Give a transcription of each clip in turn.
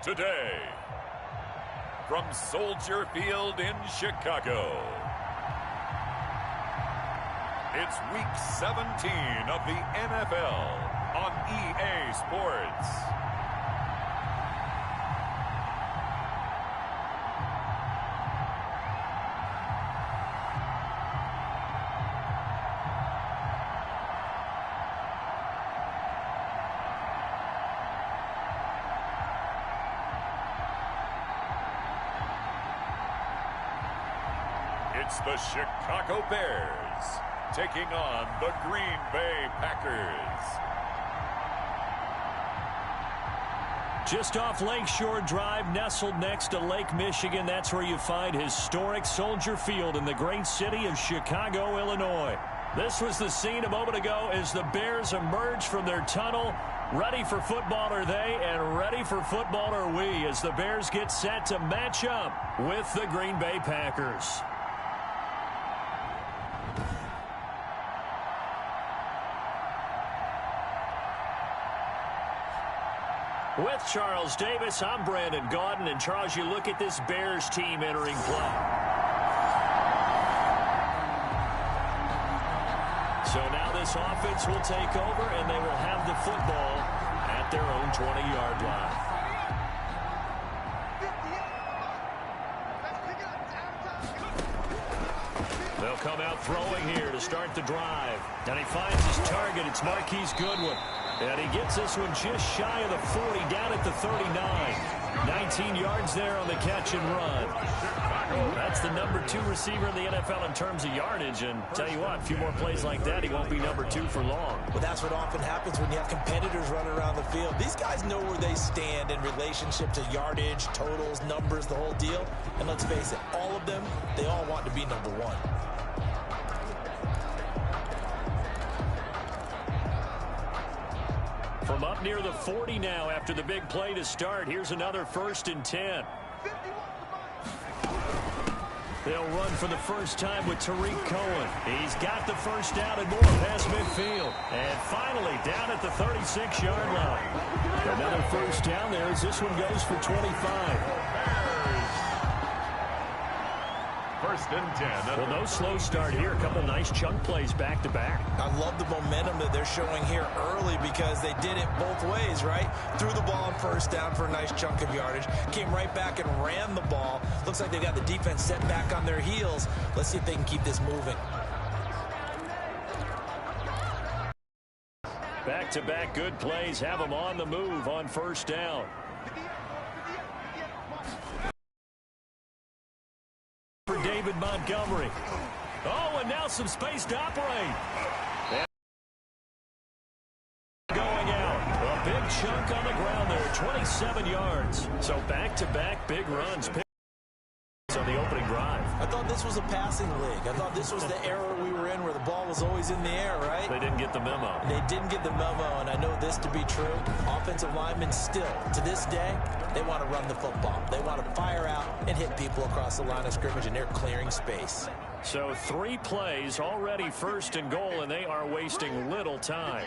today, from Soldier Field in Chicago, it's Week 17 of the NFL on EA Sports. It's the Chicago Bears taking on the Green Bay Packers. Just off Lakeshore Drive, nestled next to Lake Michigan, that's where you find historic Soldier Field in the great city of Chicago, Illinois. This was the scene a moment ago as the Bears emerged from their tunnel. Ready for football are they, and ready for football are we, as the Bears get set to match up with the Green Bay Packers. With Charles Davis, I'm Brandon Gaudin. And, Charles, you look at this Bears team entering play. So now this offense will take over, and they will have the football at their own 20-yard line. They'll come out throwing here to start the drive. And he finds his target. It's Marquise Goodwin. And he gets this one just shy of the 40, down at the 39. 19 yards there on the catch and run. That's the number 2 receiver in the NFL in terms of yardage. And tell you what, a few more plays like that, he won't be number 2 for long. Well, that's what often happens when you have competitors running around the field. These guys know where they stand in relationship to yardage, totals, numbers, the whole deal. And let's face it, all of them, they all want to be number 1. From up near the 40 now after the big play to start. Here's another 1st and 10. They'll run for the first time with Tariq Cohen. He's got the first down and more past midfield. And finally down at the 36-yard line. Another first down there as this one goes for 25. First and 10. Well, no slow start here. A couple nice chunk plays back-to-back. I love the momentum that they're showing here early because they did it both ways, right? Threw the ball on first down for a nice chunk of yardage. Came right back and ran the ball. Looks like they've got the defense set back on their heels. Let's see if they can keep this moving. Back-to-back good plays have them on the move on first down. For David Montgomery. Oh, and now some space to operate. And going out. A big chunk on the ground there, 27 yards. So back-to-back big runs. On the opening drive. I thought this was a passing league. I thought this was the era we were in where the ball was always in the air, right? They didn't get the memo. They didn't get the memo, and I know this to be true. Offensive linemen still, to this day, they want to run the football. They want to fire out and hit people across the line of scrimmage, and they're clearing space. So 3 plays, already 1st and goal, and they are wasting little time.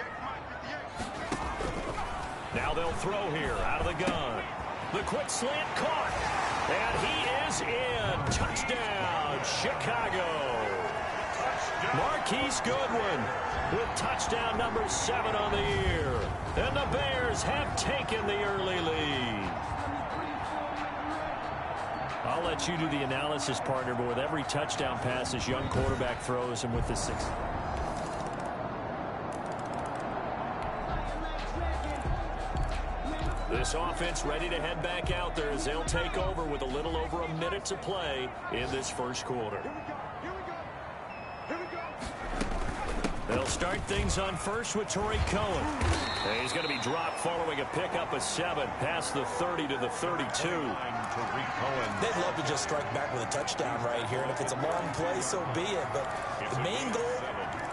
Now they'll throw here out of the gun. The quick slant caught. And he is in. Touchdown, Chicago. Marquise Goodwin with touchdown number 7 on the year. And the Bears have taken the early lead. I'll let you do the analysis, partner, but with every touchdown pass this young quarterback throws, and with the 6. This offense ready to head back out there as they'll take over with a little over a minute to play in this first quarter. They'll start things on first with Tariq Cohen. And he's going to be dropped following a pickup of 7 past the 30 to the 32. They'd love to just strike back with a touchdown right here, and if it's a long play, so be it. But the main goal,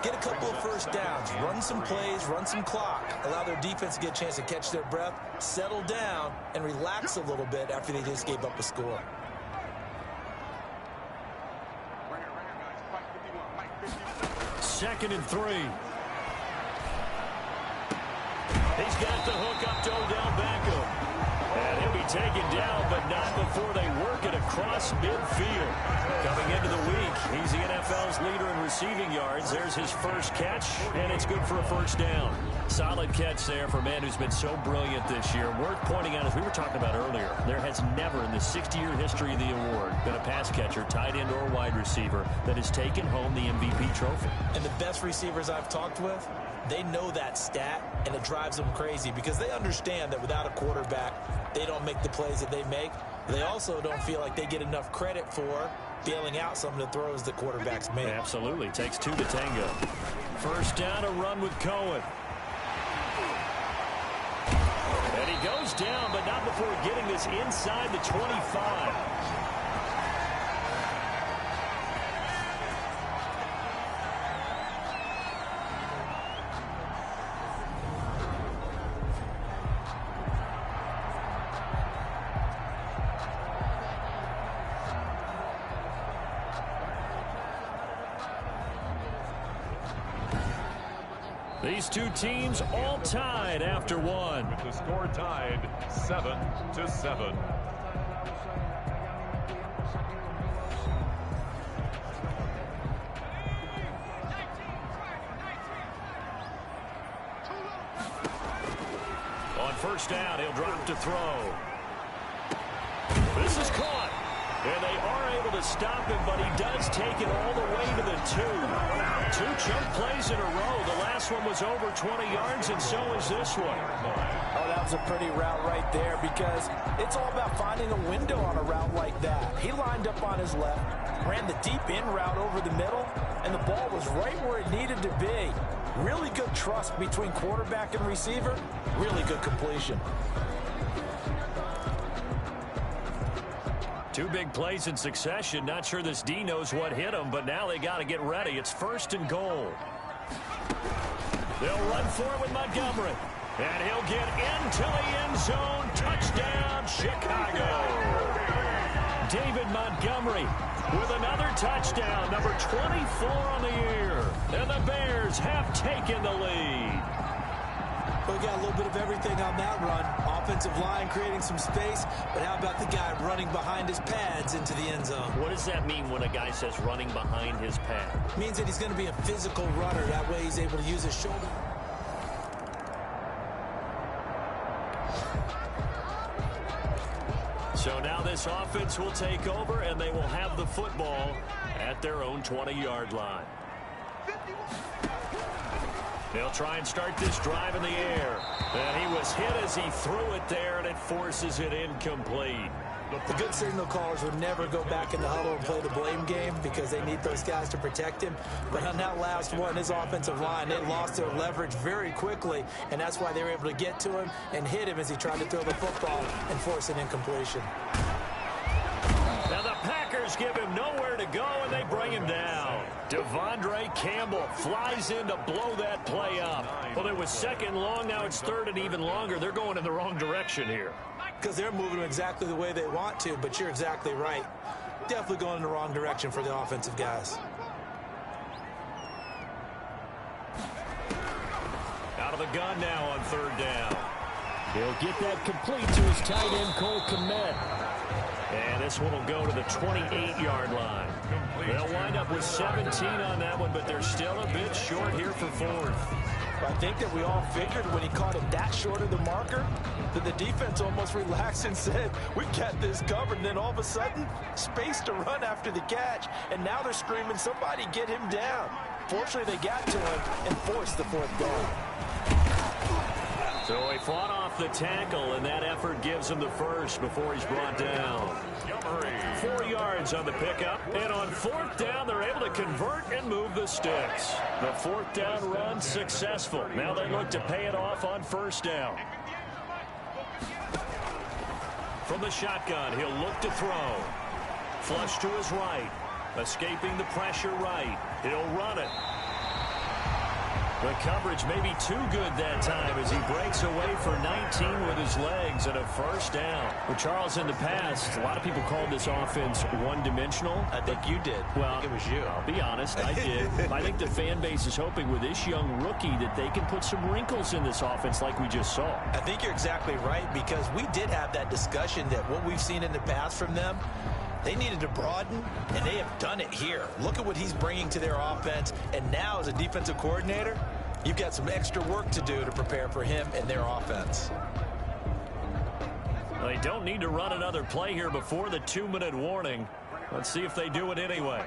get a couple of first downs, run some plays, run some clock, allow their defense to get a chance to catch their breath, settle down, and relax a little bit after they just gave up a score. Second and 3. He's got the hook up to Odell Beckham. And he'll be taken down, but not before they work it across midfield. Coming into the week, he's the NFL's leader in receiving yards. There's his first catch, and it's good for a first down. Solid catch there for a man who's been so brilliant this year. Worth pointing out, as we were talking about earlier, there has never in the 60-year history of the award been a pass catcher, tight end, or wide receiver that has taken home the MVP trophy. And the best receivers I've talked with, they know that stat, and it drives them crazy because they understand that without a quarterback, they don't make the plays that they make. They also don't feel like they get enough credit for bailing out some of the throws the quarterbacks make. Absolutely. Takes two to tango. First down, a run with Cohen. And he goes down, but not before getting this inside the 25. These two teams all tied after one. With the score tied 7-7. On first down, he'll drop to throw. This is caught. And they are able to stop him, but he does take it all the way to the 2. Two chunk plays in a row. The last one was over 20 yards, and so is this one. Oh, that was a pretty route right there because it's all about finding a window on a route like that. He lined up on his left, ran the deep in route over the middle, and the ball was right where it needed to be. Really good trust between quarterback and receiver. Really good completion. Two big plays in succession. Not sure this D knows what hit him, but now they got to get ready. It's first and goal. They'll run for it with Montgomery. And he'll get into the end zone. Touchdown, Chicago. David Montgomery with another touchdown. Number 24 on the year. And the Bears have taken the lead. We got a little bit of everything on that run. Offensive line creating some space, but how about the guy running behind his pads into the end zone? What does that mean when a guy says running behind his pad? It means that he's going to be a physical runner. That way he's able to use his shoulder. So now this offense will take over, and they will have the football at their own 20-yard line. They'll try and start this drive in the air. And he was hit as he threw it there, and it forces it incomplete. The good signal callers would never go back in the huddle and play the blame game because they need those guys to protect him. But on that last one, his offensive line, they lost their leverage very quickly, and that's why they were able to get to him and hit him as he tried to throw the football and force an incompletion. Now the Packers give him nowhere to go, and they bring him down. Devondre Campbell flies in to blow that play up. Well, it was second long. Now it's third and even longer. They're going in the wrong direction here. Because they're moving exactly the way they want to, but you're exactly right. Definitely going in the wrong direction for the offensive guys. Out of the gun now on third down. He'll get that complete to his tight end, Cole Kmet. And this one will go to the 28-yard line. They'll wind up with 17 on that one, but they're still a bit short here for fourth. I think that we all figured when he caught it that short of the marker that the defense almost relaxed and said, we got this covered. And then all of a sudden, space to run after the catch. And now they're screaming, somebody get him down. Fortunately, they got to him and forced the fourth down. So he fought off the tackle, and that effort gives him the first before he's brought down. 4 yards on the pickup, and on fourth down, they're able to convert and move the sticks. The fourth down run successful. Now they look to pay it off on first down. From the shotgun, he'll look to throw. Flush to his right. Escaping the pressure right. He'll run it. The coverage may be too good that time as he breaks away for 19 with his legs and a first down. Well, Charles, in the past, a lot of people called this offense one-dimensional. I think you did. Well, I think it was you. I'll be honest, I did. I think the fan base is hoping with this young rookie that they can put some wrinkles in this offense like we just saw. I think you're exactly right, because we did have that discussion that what we've seen in the past from them, they needed to broaden, and they have done it here. Look at what he's bringing to their offense, and now as a defensive coordinator, you've got some extra work to do to prepare for him and their offense. They don't need to run another play here before the 2-minute warning. Let's see if they do it anyway.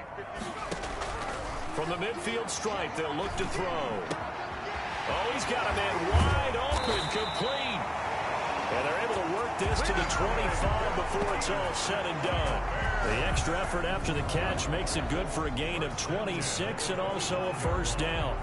From the midfield stripe, they'll look to throw. Oh, he's got a man wide open, complete. And they're able to work this to the 25 before it's all said and done. The extra effort after the catch makes it good for a gain of 26 and also a first down.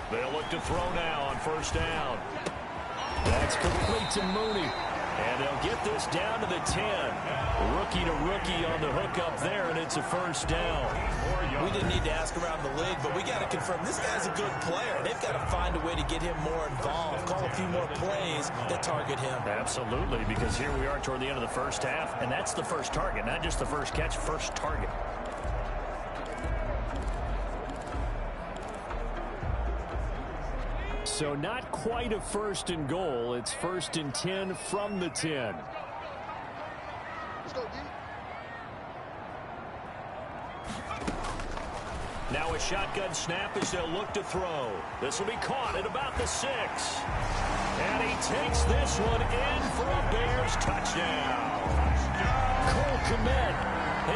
They'll look to throw now on first down. That's complete to Mooney. And they'll get this down to the 10. Rookie to rookie on the hook up there, and it's a first down. We didn't need to ask around the league, but we got to confirm this guy's a good player. They've got to find a way to get him more involved, call a few more plays that target him. Absolutely, because here we are toward the end of the first half, and that's the first target, not just the first catch, first target. So not quite a first and goal. It's first and 10 from the 10. Now a shotgun snap as they'll look to throw. This will be caught at about the 6. And he takes this one in for a Bears touchdown. Cole Kmet,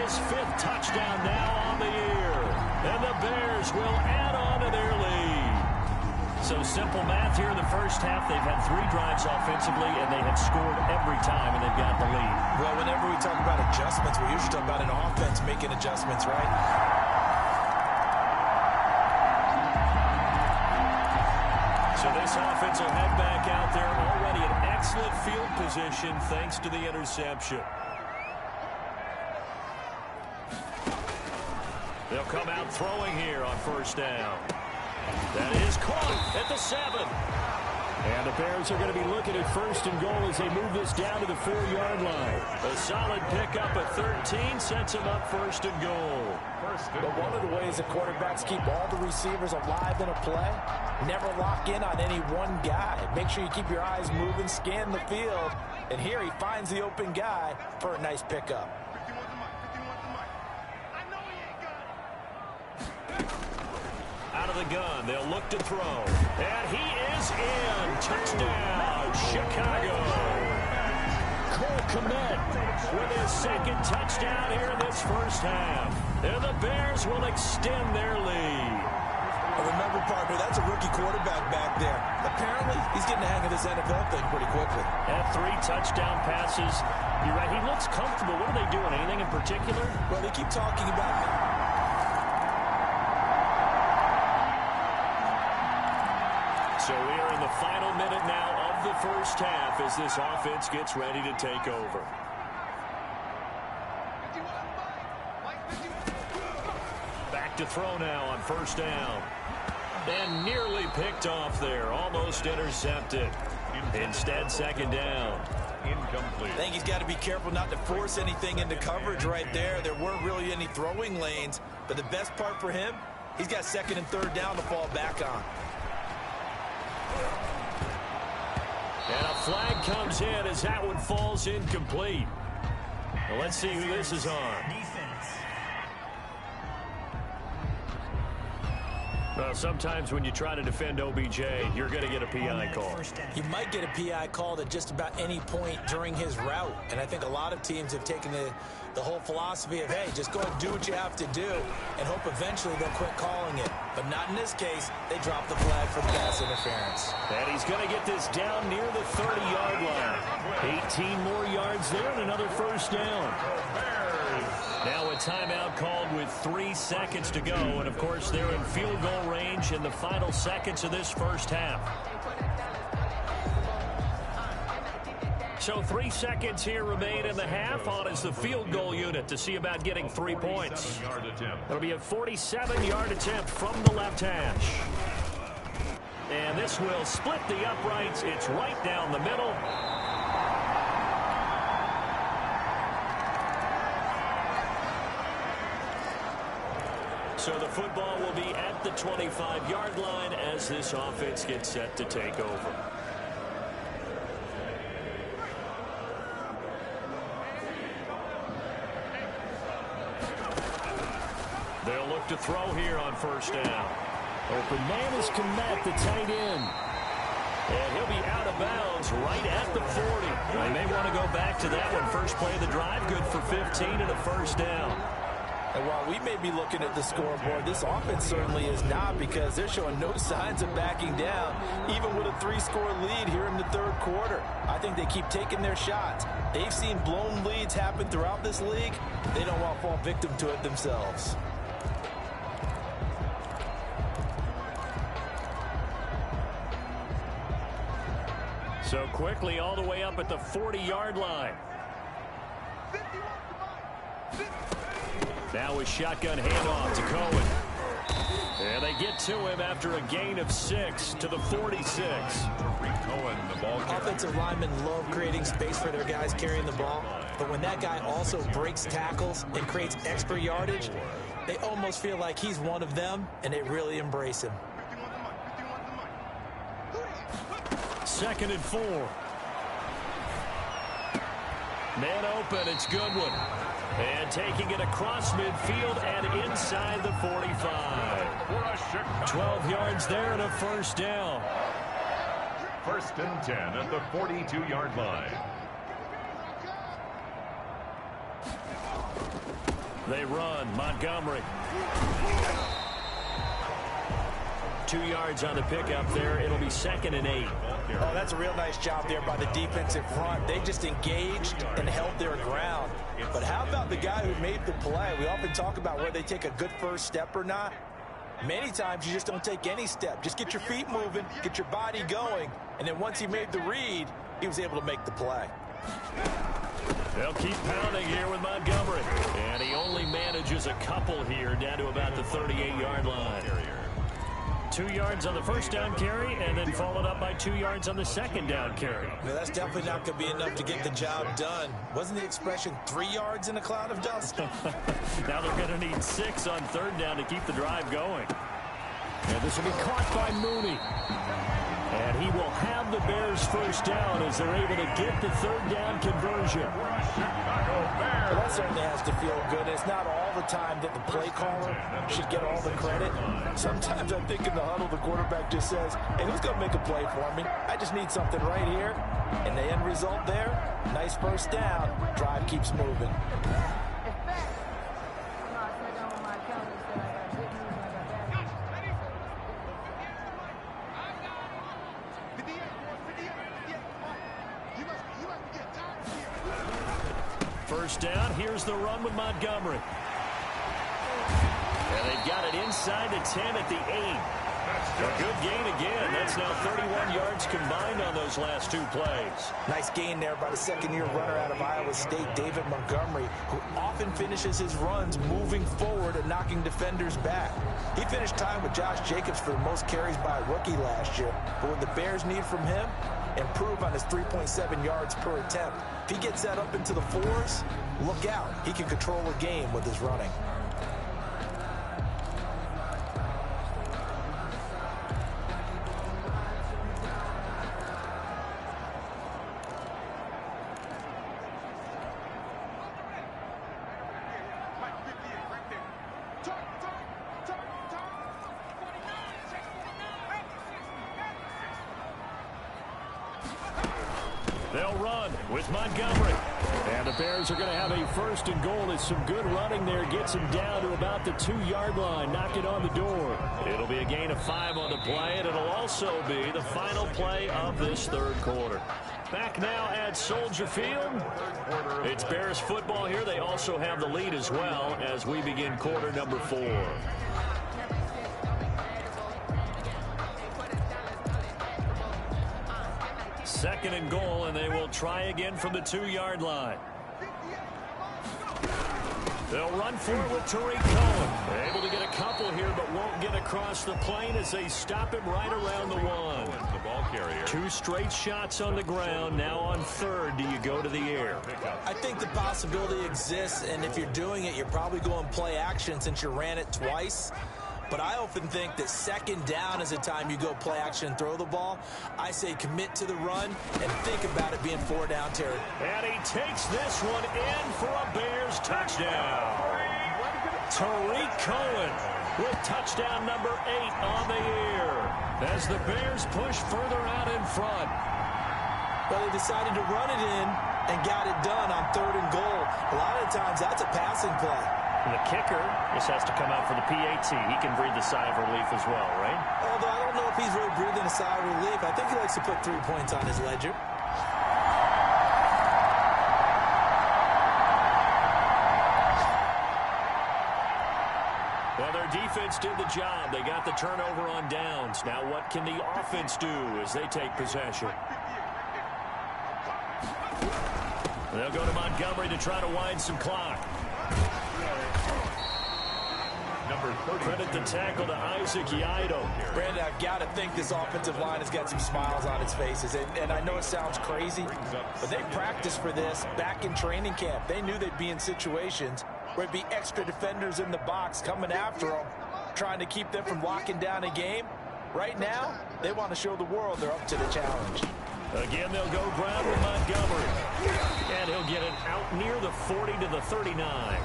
his 5th touchdown now on the year. And the Bears will add on to their lead. So simple math here in the first half. They've had 3 drives offensively, and they have scored every time, and they've got the lead. Well, whenever we talk about adjustments, we usually talk about an offense making adjustments, right? So this offense will head back out there, already in excellent field position thanks to the interception. They'll come out throwing here on first down. That is caught at the 7. And the Bears are going to be looking at first and goal as they move this down to the 4-yard line. A solid pickup at 13 sets them up first and goal. But one of the ways that quarterbacks keep all the receivers alive in a play, never lock in on any one guy. Make sure you keep your eyes moving, scan the field. And here he finds the open guy for a nice pickup. Out of the gun, they'll look to throw. And he is in. Touchdown, Chicago. Cole Kmet with his 2nd touchdown here in this first half. And the Bears will extend their lead. Well, remember, partner, that's a rookie quarterback back there. Apparently, he's getting the hang of this NFL thing pretty quickly. And 3 touchdown passes. You're right, he looks comfortable. What are they doing? Anything in particular? Well, they keep talking about... So we are in the final minute now of the first half as this offense gets ready to take over. Back to throw now on first down. And nearly picked off there. Almost intercepted. Instead, 2nd down. Incomplete. I think he's got to be careful not to force anything into coverage right there. There weren't really any throwing lanes. But the best part for him, he's got 2nd and 3rd down to fall back on. And a flag comes in as that one falls incomplete. Well, let's see who this is on. Well, sometimes when you try to defend OBJ, you're going to get a PI call. You might get a PI called at just about any point during his route. And I think a lot of teams have taken the whole philosophy of, hey, just go and do what you have to do and hope eventually they'll quit calling it. But not in this case. They dropped the flag for the pass interference. And he's going to get this down near the 30-yard line. 18 more yards there and another first down. Now a timeout called with 3 seconds to go. And, of course, they're in field goal range in the final seconds of this first half. So 3 seconds here remain in the half. On is the field goal unit to see about getting 3 points. It'll be a 47-yard attempt from the left hash. And this will split the uprights. It's right down the middle. So the football will be at the 25-yard line as this offense gets set to take over. They'll look to throw here on first down. Open man is Kmet, the tight end. And he'll be out of bounds right at the 40. They may want to go back to that one. First play of the drive, good for 15 and a first down. And while we may be looking at the scoreboard, this offense certainly is not, because they're showing no signs of backing down, even with a 3-score lead here in the third quarter. I think they keep taking their shots. They've seen blown leads happen throughout this league. They don't want to fall victim to it themselves. So quickly all the way up at the 40-yard line. Now a shotgun handoff to Cohen. And they get to him after a gain of 6 to the 46. Cohen, the ball carrier. Offensive linemen love creating space for their guys carrying the ball. But when that guy also breaks tackles and creates extra yardage, they almost feel like he's one of them, and they really embrace him. 2nd and 4. Man open, it's Goodwin. And taking it across midfield and inside the 45. 12 yards there and a first down. 1st and 10 at the 42-yard line. They run. Montgomery. 2 yards on the pickup there. It'll be 2nd and 8. Oh, that's a real nice job there by the defensive front. They just engaged and held their ground. But how about the guy who made the play? We often talk about whether they take a good first step or not. Many times you just don't take any step. Just get your feet moving, get your body going, and then once he made the read, he was able to make the play. They'll keep pounding here with Montgomery. And he only manages a couple here down to about the 38-yard line. 2 yards on the first down carry, and then followed up by 2 yards on the second down carry. Well, that's definitely not going to be enough to get the job done. Wasn't the expression 3 yards in a cloud of dust? Now they're going to need 6 on third down to keep the drive going. And this will be caught by Mooney. And he will have the Bears first down as they're able to get the third down conversion. Well, that certainly has to feel good. It's not all the time that the play caller should get all the credit. Sometimes I think in the huddle, the quarterback just says, hey, who's going to make a play for me? I just need something right here. And the end result there, nice first down. Drive keeps moving. First down, here's the run with Montgomery. And they've got it inside the 10 at the 8. A good gain again. That's now 31 yards combined on those last 2 plays. Nice gain there by the second-year runner out of Iowa State, David Montgomery, who often finishes his runs moving forward and knocking defenders back. He finished tied with Josh Jacobs for the most carries by a rookie last year. But what the Bears need from him, improve on his 3.7 yards per attempt. If he gets that up into the 4s, look out. He can control a game with his running. They'll run with Montgomery. And the Bears are going to have a first and goal. As some good running there gets him down to about the 2-yard line. Knock it on the door. It'll be a gain of 5 on the play, and it'll also be the final play of this third quarter. Back now at Soldier Field. It's Bears football here. They also have the lead as well as we begin quarter number 4. Second and goal, and they will try again from the 2-yard line. They'll run for it with Tariq Cohen. Able to get a couple here, but won't get across the plane as they stop him right around the 1. The ball carrier. 2 straight shots on the ground. Now on third, do you go to the air? I think the possibility exists, and if you're doing it, you're probably going play action since you ran it twice. But I often think that second down is the time you go play action and throw the ball. I say commit to the run and think about it being 4-down territory. And he takes this one in for a Bears touchdown. Tariq Cohen with touchdown number 8 on the year as the Bears push further out in front. Well, they decided to run it in and got it done on third and goal. A lot of times that's a passing play. And the kicker just has to come out for the PAT. He can breathe a sigh of relief as well, right? Although I don't know if he's really breathing a sigh of relief. I think he likes to put 3 points on his ledger. Well, their defense did the job. They got the turnover on downs. Now what can the offense do as they take possession? They'll go to Montgomery to try to wind some clock. Credit the tackle to Isaac Yido. Brandon, I've got to think this offensive line has got some smiles on its faces. And I know it sounds crazy, but they practiced for this back in training camp. They knew they'd be in situations where it'd be extra defenders in the box coming after them, trying to keep them from locking down a game. Right now, they want to show the world they're up to the challenge. Again, they'll go ground with Montgomery. And he'll get it out near the 40 to the 39.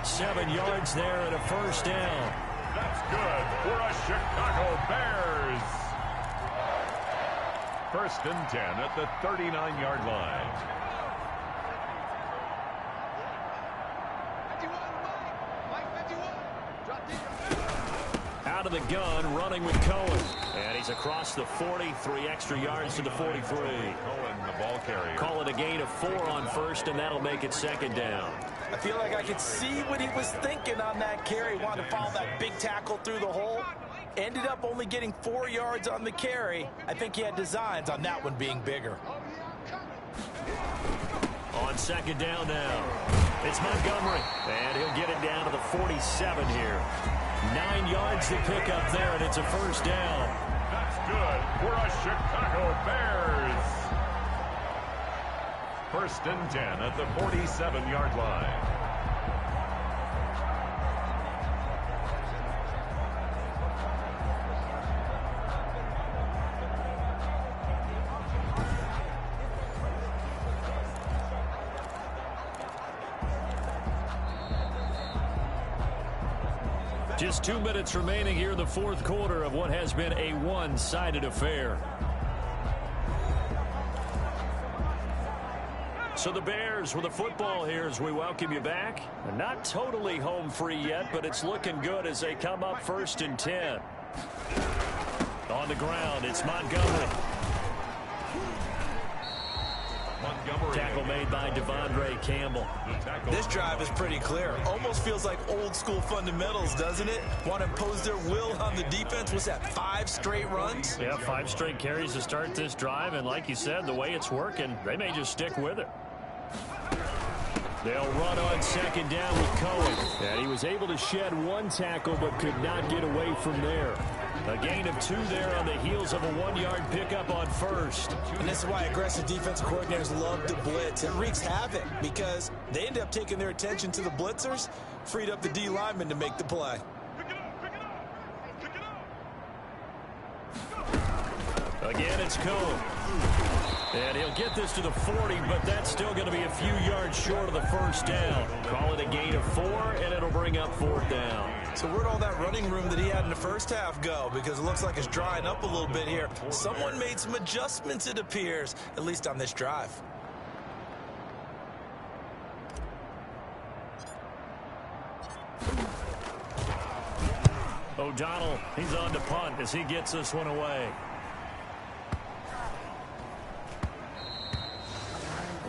7 yards there and a first down. That's good for a Chicago Bears. First and 10 at the 39-yard line. Out of the gun, running with Cohen. And he's across the 40, 3 extra yards to the 43. Cohen, the ball carrier. Call it a gain of 4 on first, and that'll make it second down. I feel like I could see what he was thinking on that carry. Wanted to follow that big tackle through the hole. Ended up only getting 4 yards on the carry. I think he had designs on that one being bigger. On second down now, it's Montgomery. And he'll get it down to the 47 here. 9 yards to pick up there, and it's a first down. That's good for a Chicago Bears. First and 10 at the 47-yard line. Just 2 minutes remaining here in the fourth quarter of what has been a one-sided affair. So the Bears with the football here as we welcome you back. Not totally home free yet, but it's looking good as they come up first and 10. On the ground, it's Montgomery. Tackle made by Devondre Campbell. This drive is pretty clear. Almost feels like old school fundamentals, doesn't it? Want to impose their will on the defense. What's that, 5 straight runs? Yeah, 5 straight carries to start this drive. And like you said, the way it's working, they may just stick with it. They'll run on second down with Cohen. And he was able to shed 1 tackle but could not get away from there. A gain of 2 there on the heels of a 1-yard pickup on first. And this is why aggressive defensive coordinators love to blitz. It wreaks havoc because they end up taking their attention to the blitzers, freed up the D lineman to make the play. Again, it's Cohen. And he'll get this to the 40, but that's still going to be a few yards short of the first down. Call it a gain of 4, and it'll bring up 4th down. So where'd all that running room that he had in the first half go? Because it looks like it's drying up a little bit here. Someone made some adjustments, it appears, at least on this drive. O'Donnell, he's on to punt as he gets this one away.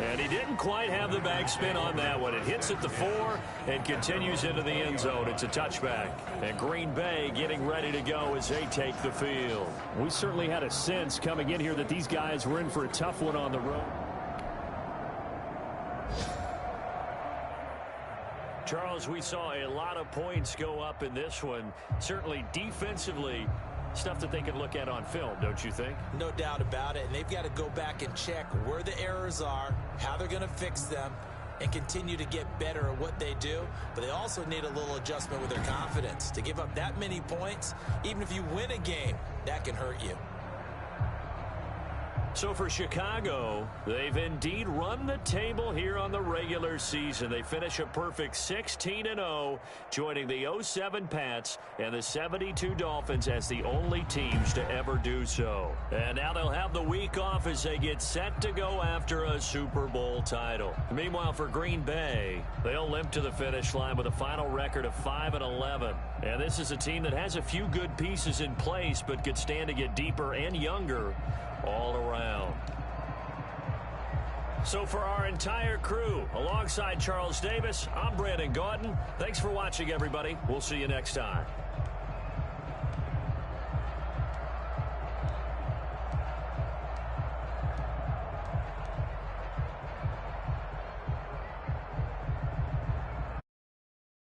And he didn't quite have the backspin on that one. It hits at the 4 and continues into the end zone. It's a touchback. And Green Bay getting ready to go as they take the field. We certainly had a sense coming in here that these guys were in for a tough one on the road. Charles, we saw a lot of points go up in this one. Certainly defensively, stuff that they can look at on film, don't you think? No doubt about it. And they've got to go back and check where the errors are, how they're going to fix them, and continue to get better at what they do. But they also need a little adjustment with their confidence. To give up that many points, even if you win a game, that can hurt you. So for Chicago, they've indeed run the table here on the regular season. They finish a perfect 16-0, joining the 07 Pats and the 72 Dolphins as the only teams to ever do so. And now they'll have the week off as they get set to go after a Super Bowl title. Meanwhile, for Green Bay, they'll limp to the finish line with a final record of 5-11. And this is a team that has a few good pieces in place, but could stand to get deeper and younger all around. So for our entire crew, alongside Charles Davis, I'm Brandon Gaudin. Thanks for watching, everybody. We'll see you next time.